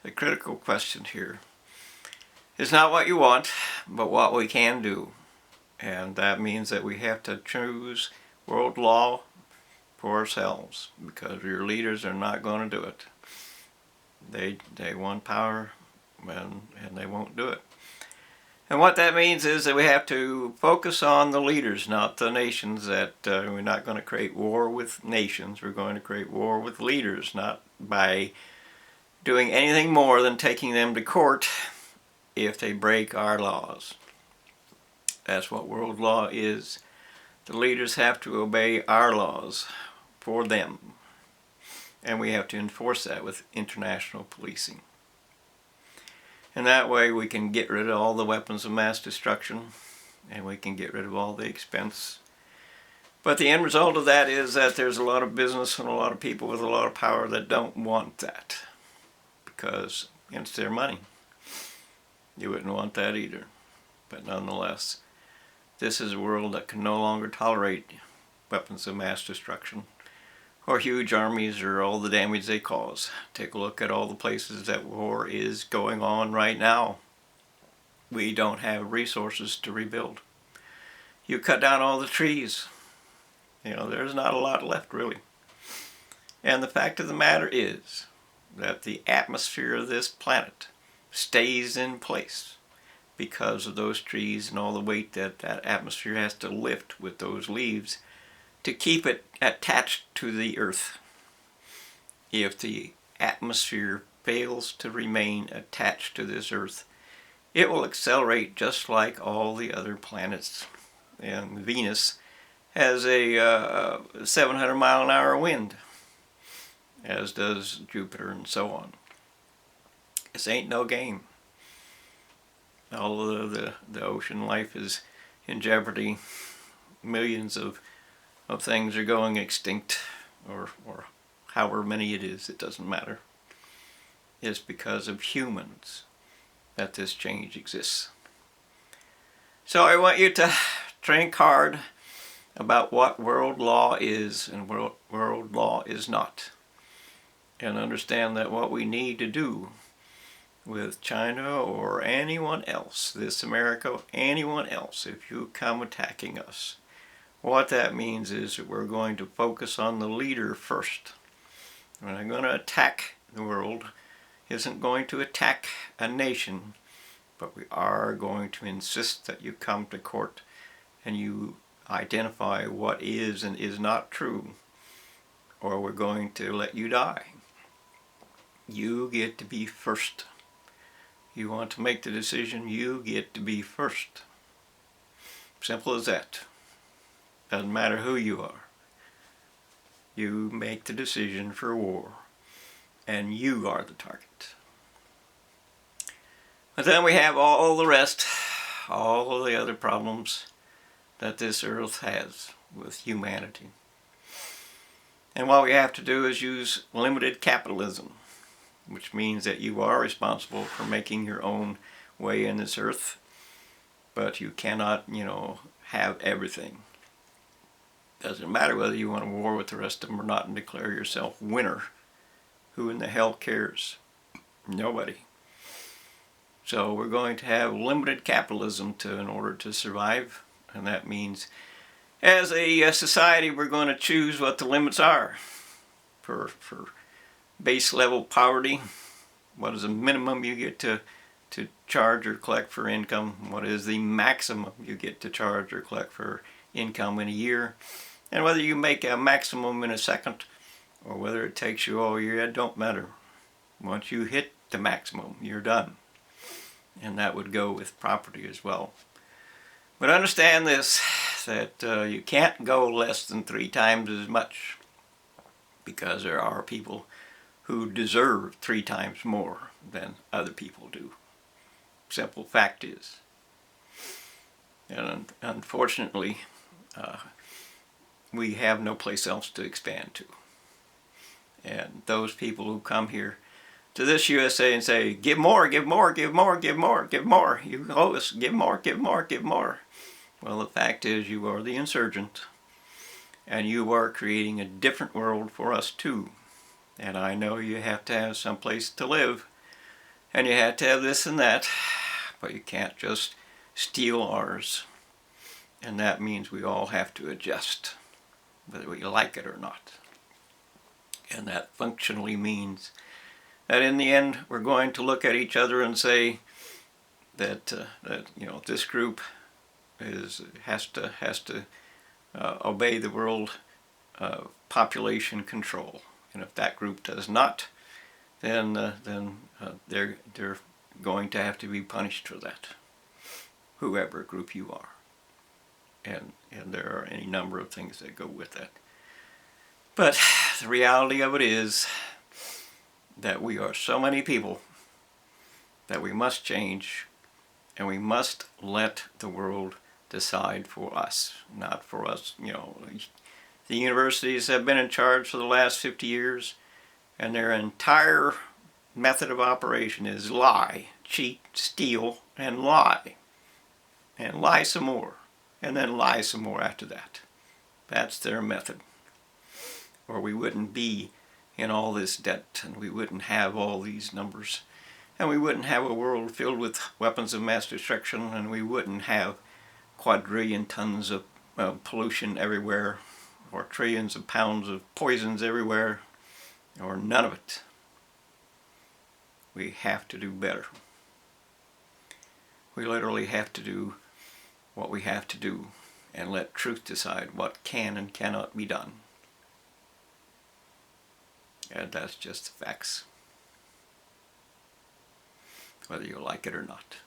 The critical question here is not what you want, but what we can do. And that means that we have to choose world law for ourselves, because your leaders are not going to do it. They want power, and they won't do it. And what that means is that we have to focus on the leaders, not the nations. That we're not going to create war with nations. We're going to create war with leaders, not by doing anything more than taking them to court if they break our laws. That's what world law is. The leaders have to obey our laws for them. And we have to enforce that with international policing. And that way we can get rid of all the weapons of mass destruction, and we can get rid of all the expense. But the end result of that is that there's a lot of business and a lot of people with a lot of power that don't want that, because it's their money. You wouldn't want that either. But nonetheless, this is a world that can no longer tolerate weapons of mass destruction, or huge armies, or all the damage they cause. Take a look at all the places that war is going on right now. We don't have resources to rebuild. You cut down all the trees, there's not a lot left really. And the fact of the matter is that the atmosphere of this planet stays in place because of those trees and all the weight that that atmosphere has to lift with those leaves to keep it attached to the earth. If the atmosphere fails to remain attached to this earth, it will accelerate just like all the other planets. And Venus has a 700 mile an hour wind, as does Jupiter and so on. This ain't no game. All of the ocean life is in jeopardy. Millions of things are going extinct, or however many it is, it doesn't matter. It's because of humans that this change exists. So I want you to think hard about what world law is and what world law is not, and understand that what we need to do with China or anyone else, this America, anyone else, if you come attacking us, what that means is that we're going to focus on the leader first. We're not going to attack the world, isn't going to attack a nation, but we are going to insist that you come to court and you identify what is and is not true, or we're going to let you die. You get to be first. You want to make the decision, you get to be first. Simple as that. Doesn't matter who you are. You make the decision for war, and you are the target. But then we have all the rest, all of the other problems that this earth has with humanity. And what we have to do is use limited capitalism, which means that you are responsible for making your own way in this earth, but you cannot, have everything. Doesn't matter whether you want to war with the rest of them or not and declare yourself winner. Who in the hell cares? Nobody. So we're going to have limited capitalism in order to survive, and that means as a society we're going to choose what the limits are for base level poverty. What is the minimum you get to charge or collect for income? What is the maximum you get to charge or collect for income in a year? And whether you make a maximum in a second or whether it takes you all year, it don't matter. Once you hit the maximum, you're done. And that would go with property as well. But understand this, that you can't go less than 3 times as much, because there are people who deserve 3 times more than other people do. Simple fact is. And unfortunately, we have no place else to expand to. And those people who come here to this USA and say, give more, give more, give more, give more, give more. You owe us, give more, give more, give more. Well, the fact is you are the insurgent, and you are creating a different world for us too. And I know you have to have some place to live, And you have to have this and that, but you can't just steal ours. And that means we all have to adjust, whether we like it or not. And that functionally means that in the end we're going to look at each other and say that this group has to obey the world population control, and if that group does not, then they're going to have to be punished for that, whoever group you are. And there are any number of things that go with that. But the reality of it is that we are so many people that we must change, and we must let the world decide for us, not for us. The universities have been in charge for the last 50 years, and their entire method of operation is lie, cheat, steal, and lie. And lie some more, and then lie some more after that. That's their method. Or we wouldn't be in all this debt, and we wouldn't have all these numbers, and we wouldn't have a world filled with weapons of mass destruction, and we wouldn't have quadrillion tons of pollution everywhere, or trillions of pounds of poisons everywhere, or none of it. We have to do better. We literally have to do what we have to do and let truth decide what can and cannot be done. And that's just the facts, whether you like it or not.